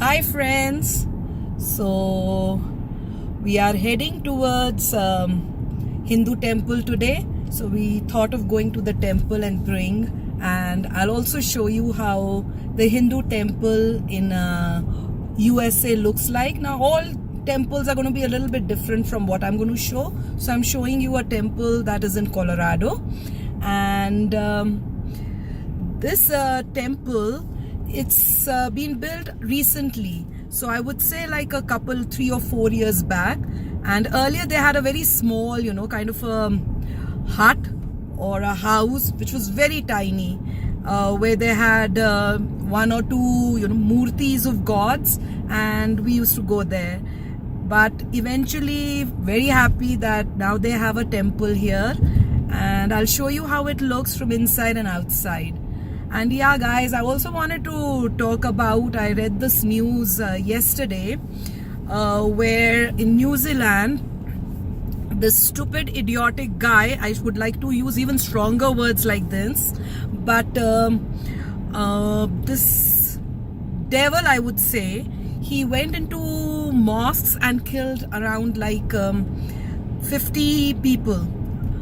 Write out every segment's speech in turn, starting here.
Hi friends, so we are heading towards Hindu temple today. So we thought of going to the temple and praying, and I'll also show you how the Hindu temple in USA looks like. Now all temples are going to be a little bit different from what I'm going to show. So I'm showing you a temple that is in Colorado, and this temple, it's been built recently, so I would say like a couple 3 or 4 years back. And earlier they had a very small, kind of a hut or a house which was very tiny, where they had 1 or 2 murtis of gods, and we used to go there. But eventually very happy that now they have a temple here, and I'll show you how it looks from inside and outside. And yeah guys, I also wanted to talk about, I read this news yesterday, where in New Zealand, this stupid idiotic guy, I would like to use even stronger words like this, but this devil, I would say, he went into mosques and killed around like 50 people,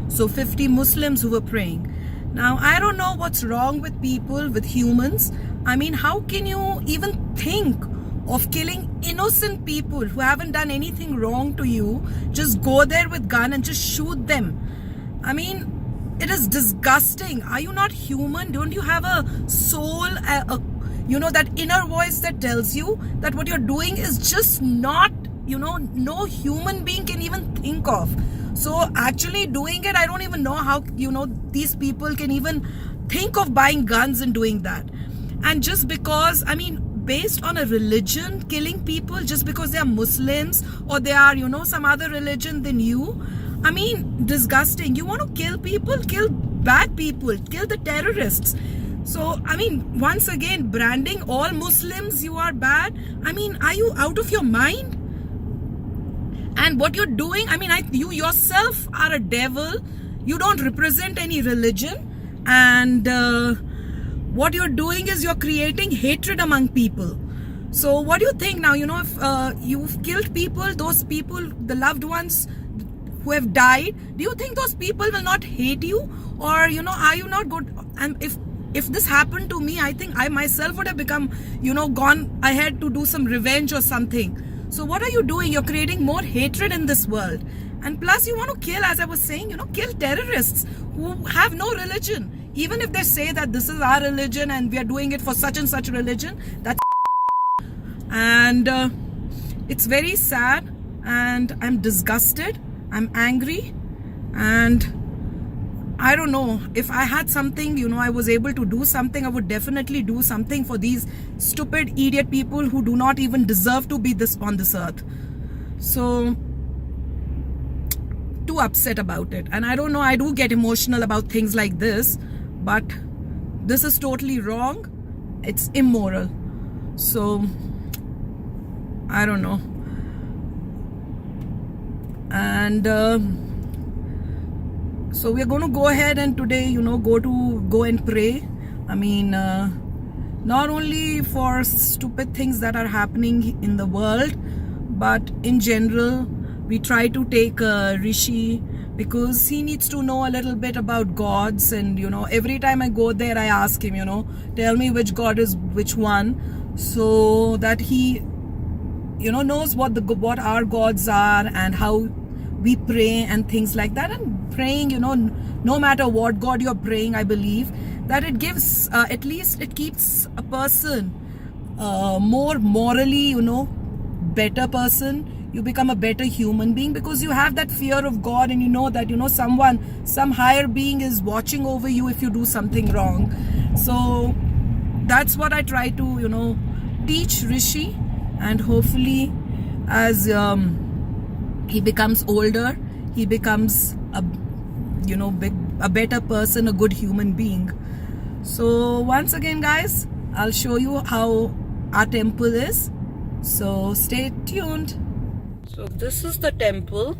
so 50 Muslims who were praying. Now, I don't know what's wrong with people, with humans. I mean, how can you even think of killing innocent people who haven't done anything wrong to you? Just go there with gun and just shoot them. I mean, it is disgusting. Are you not human? Don't you have a soul, that inner voice that tells you that what you're doing is just not, no human being can even think of. So actually doing it, I don't even know how, these people can even think of buying guns and doing that. And just because, I mean, based on a religion, killing people just because they are Muslims or they are, some other religion than you. I mean, disgusting. You want to kill people? Kill bad people. Kill the terrorists. So, I mean, once again, branding all Muslims, you are bad. I mean, are you out of your mind? And what you're doing, I mean, you yourself are a devil. You don't represent any religion. And what you're doing is you're creating hatred among people. So what do you think now? If you've killed people, those people, the loved ones who have died, do you think those people will not hate you? Or, are you not good? And if this happened to me, I think I myself would have become, gone ahead to do some revenge or something. So what are you doing? You're creating more hatred in this world. And plus you want to kill, as I was saying, kill terrorists who have no religion. Even if they say that this is our religion and we are doing it for such and such religion, that's and it's very sad, and I'm disgusted, I'm angry, and I don't know, if I had something, I was able to do something, I would definitely do something for these stupid idiot people who do not even deserve to be on this earth. So, too upset about it. And I don't know, I do get emotional about things like this, but this is totally wrong. It's immoral. So, I don't know. And so we're going to go ahead and today, go and pray. I mean, not only for stupid things that are happening in the world, but in general, we try to take Rishi, because he needs to know a little bit about gods. And, every time I go there, I ask him, tell me which God is which one, so that he, knows what our gods are and how we pray and things like that. And praying, no matter what God you're praying, I believe that it gives, at least it keeps a person more morally, better person. You become a better human being because you have that fear of God, and you know that, some higher being is watching over you if you do something wrong. So that's what I try to, teach Rishi, and hopefully as he becomes older, he becomes a better person, a good human being. So once again guys, I'll show you how our temple is, so stay tuned. So this is the temple.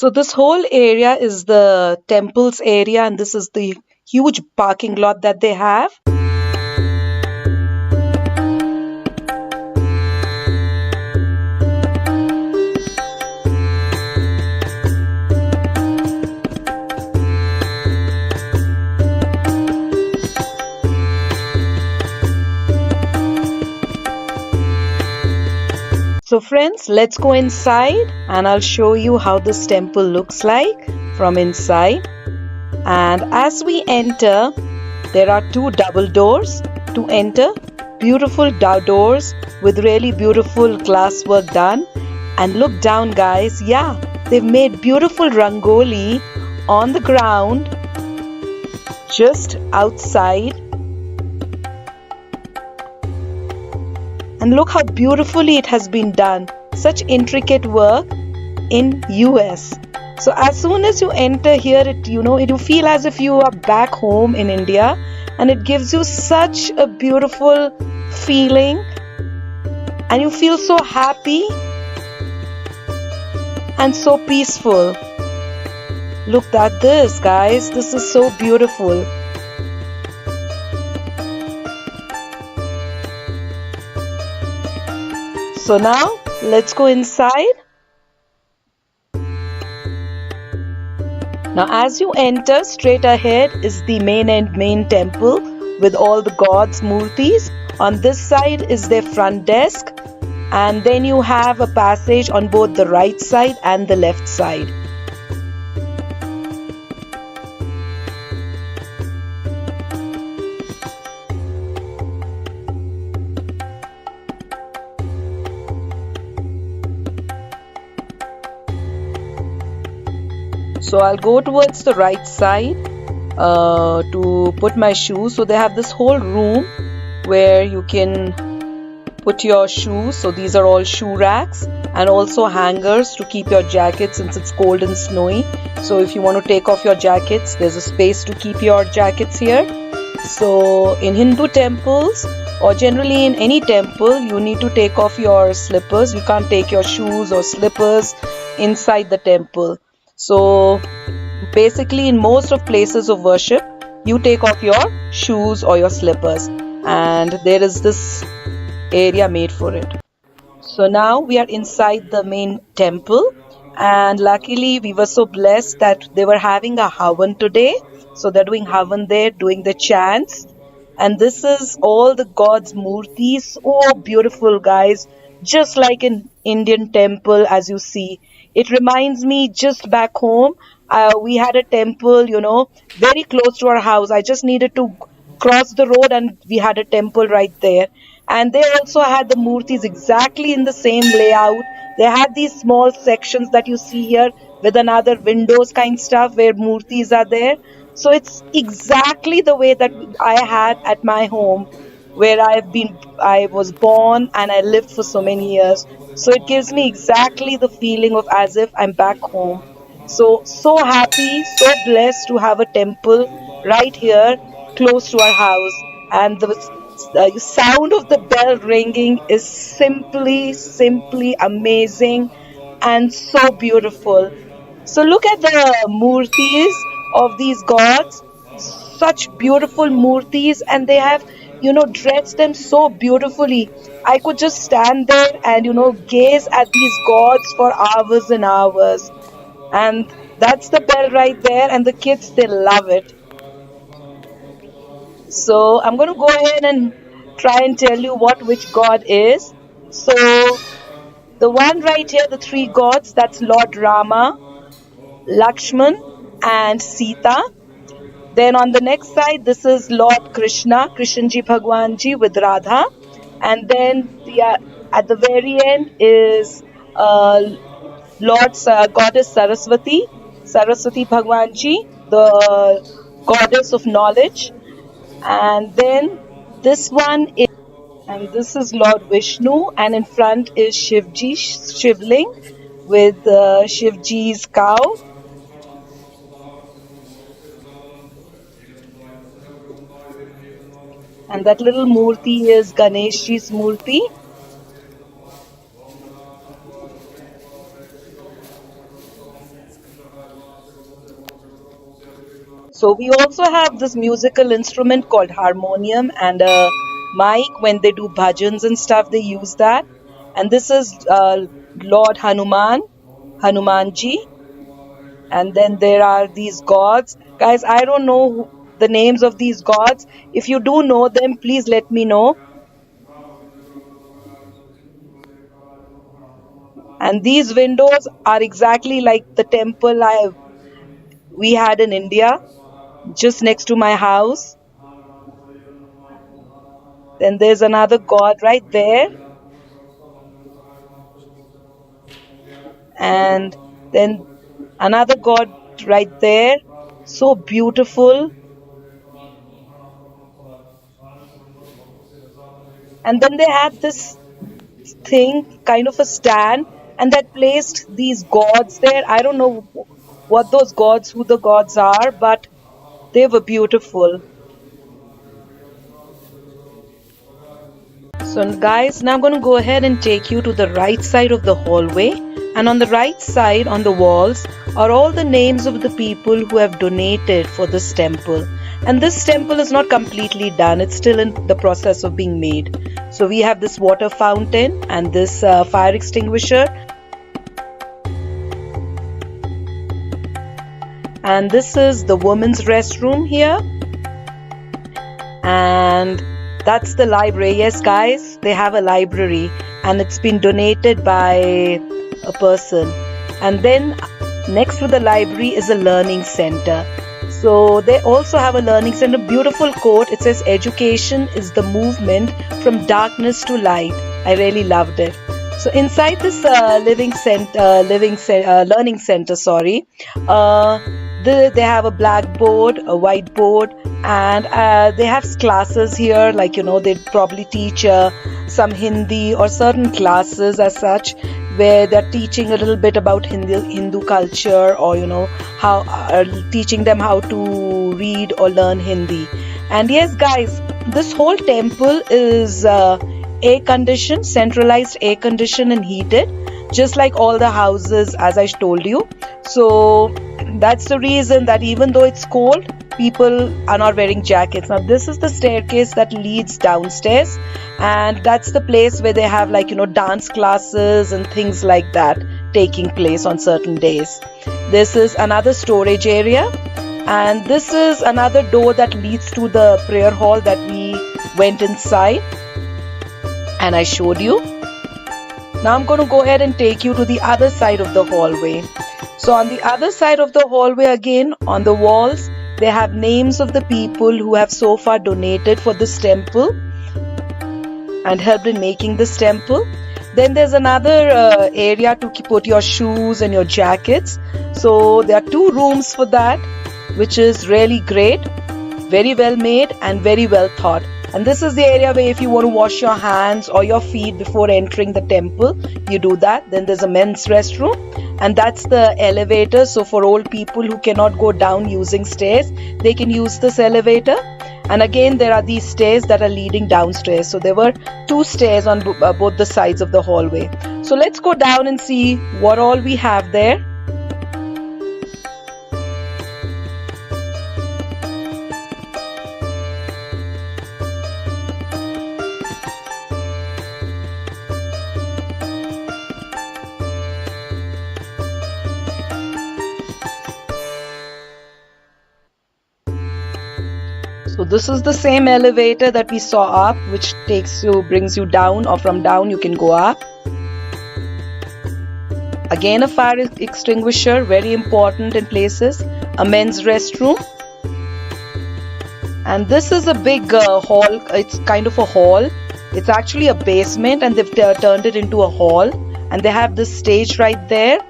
So this whole area is the temple's area, and this is the huge parking lot that they have. So friends, let's go inside and I'll show you how this temple looks like from inside. And as we enter, there are two double doors to enter. Beautiful doors with really beautiful glass work done. And look down, guys. Yeah, they've made beautiful rangoli on the ground just outside. And look how beautifully it has been done. Such intricate work in US. So as soon as you enter here, you feel as if you are back home in India, and it gives you such a beautiful feeling, and you feel so happy and so peaceful. Look at this, guys. This is so beautiful. So now let's go inside. Now as you enter, straight ahead is the main temple with all the gods' murtis. On this side is their front desk, and then you have a passage on both the right side and the left side. So I'll go towards the right side to put my shoes. So they have this whole room where you can put your shoes. So these are all shoe racks, and also hangers to keep your jackets since it's cold and snowy. So if you want to take off your jackets, there's a space to keep your jackets here. So in Hindu temples, or generally in any temple, you need to take off your slippers. You can't take your shoes or slippers inside the temple. So basically in most of places of worship, you take off your shoes or your slippers, and there is this area made for it. So now we are inside the main temple, and luckily we were so blessed that they were having a havan today. So they're doing havan there, doing the chants. And this is all the gods' murtis. Oh, beautiful, guys. Just like an Indian temple, as you see. It reminds me just back home. We had a temple, very close to our house. I just needed to cross the road and we had a temple right there. And they also had the murtis exactly in the same layout. They had these small sections that you see here with another windows kind stuff where murtis are there. So it's exactly the way that I had at my home, where I was born and I lived for so many years. So it gives me exactly the feeling of as if I'm back home. So happy, so blessed to have a temple right here close to our house. And the sound of the bell ringing is simply amazing and so beautiful. So look at the murtis of these gods, such beautiful murtis, and they have, dressed them so beautifully. I could just stand there and, gaze at these gods for hours and hours. And that's the bell right there, and the kids, they love it. So I'm going to go ahead and try and tell you which god is. So the one right here, the three gods, that's Lord Rama, Lakshman, and Sita. Then on the next side, this is Lord Krishna, Krishnji Bhagwanji with Radha. And then at the very end is Goddess Saraswati, Saraswati Bhagwanji, the goddess of knowledge. And then this one is, and this is Lord Vishnu, and in front is Shivji, Shivling with Shivji's cow. And that little murti is Ganeshji's murti. So we also have this musical instrument called harmonium and a mic. When they do bhajans and stuff, they use that. And this is Lord Hanumanji. And then there are these gods. Guys, I don't know the names of these gods. If you do know them, please let me know. And these windows are exactly like the temple we had in India, just next to my house. Then there's another god right there. And then another god right there. So beautiful. And then they had this thing, kind of a stand, and that placed these gods there. I don't know what those gods, who the gods are, but they were beautiful. So guys, now I'm going to go ahead and take you to the right side of the hallway. And on the right side, on the walls, are all the names of the people who have donated for this temple. And this temple is not completely done. It's still in the process of being made. So we have this water fountain and this fire extinguisher. And this is the women's restroom here. And that's the library. Yes, guys, they have a library and it's been donated by a person. And then next to the library is a learning center. So they also have a learning center. Beautiful quote. It says, "Education is the movement from darkness to light." I really loved it. So inside this learning center, they have a blackboard, a whiteboard, and they have classes here. Like, they probably teach some Hindi or certain classes as such, where they're teaching a little bit about Hindu culture, or how teaching them how to read or learn Hindi. And yes, guys, this whole temple is air conditioned, centralized air conditioned and heated, just like all the houses, as I told you. So that's the reason that even though it's cold, people are not wearing jackets. Now this is the staircase that leads downstairs, and that's the place where they have dance classes and things like that taking place on certain days. This is another storage area, and this is another door that leads to the prayer hall that we went inside and I showed you. Now I'm going to go ahead and take you to the other side of the hallway. So on the other side of the hallway, again, on the walls, they have names of the people who have so far donated for this temple and helped in making this temple. Then there's another area to put your shoes and your jackets. So there are 2 rooms for that, which is really great, very well made and very well thought. And this is the area where if you want to wash your hands or your feet before entering the temple, you do that. Then there's a men's restroom, and that's the elevator. So for old people who cannot go down using stairs, they can use this elevator. And again, there are these stairs that are leading downstairs. So there were 2 stairs on both the sides of the hallway. So let's go down and see what all we have there. So this is the same elevator that we saw up, which brings you down, or from down you can go up. Again, a fire extinguisher, very important in places. A men's restroom. And this is a big hall. It's kind of a hall. It's actually a basement, and they've turned it into a hall. And they have this stage right there.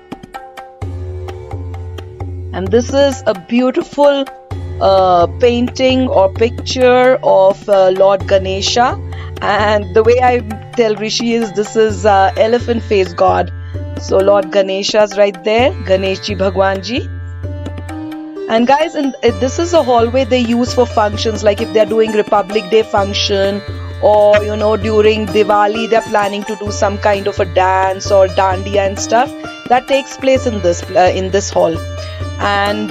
And this is a beautiful painting or picture of Lord Ganesha, and the way I tell Rishi is this is elephant face god. So Lord Ganesha's right there, Ganeshji Bhagwanji. And guys, this is a hallway they use for functions, like if they're doing Republic Day function, or during Diwali they're planning to do some kind of a dance or dandiya and stuff. That takes place in this hall. And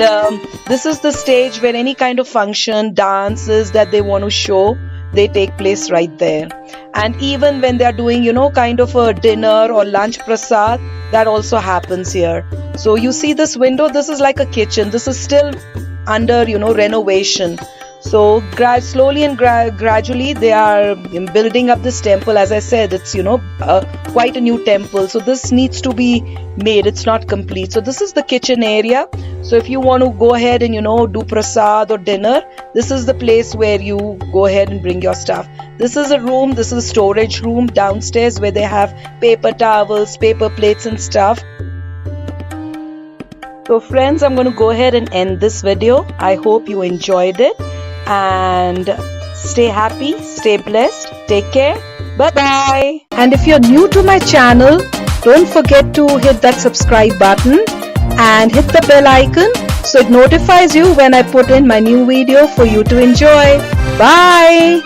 this is the stage where any kind of function, dances that they want to show, they take place right there. And even when they are doing, kind of a dinner or lunch prasad, that also happens here. So you see this window, this is like a kitchen. This is still under, renovation. So slowly and gradually they are building up this temple. As I said, it's quite a new temple, so this needs to be made. It's not complete. So this is the kitchen area. So if you want to go ahead and do prasad or dinner, this is the place where you go ahead and bring your stuff. This is a room, this is a storage room downstairs where they have paper towels, paper plates and stuff. So friends, I'm going to go ahead and end this video. I hope you enjoyed it. And stay happy, stay blessed, take care, bye bye. And if you're new to my channel, don't forget to hit that subscribe button and hit the bell icon so it notifies you when I put in my new video for you to enjoy. Bye.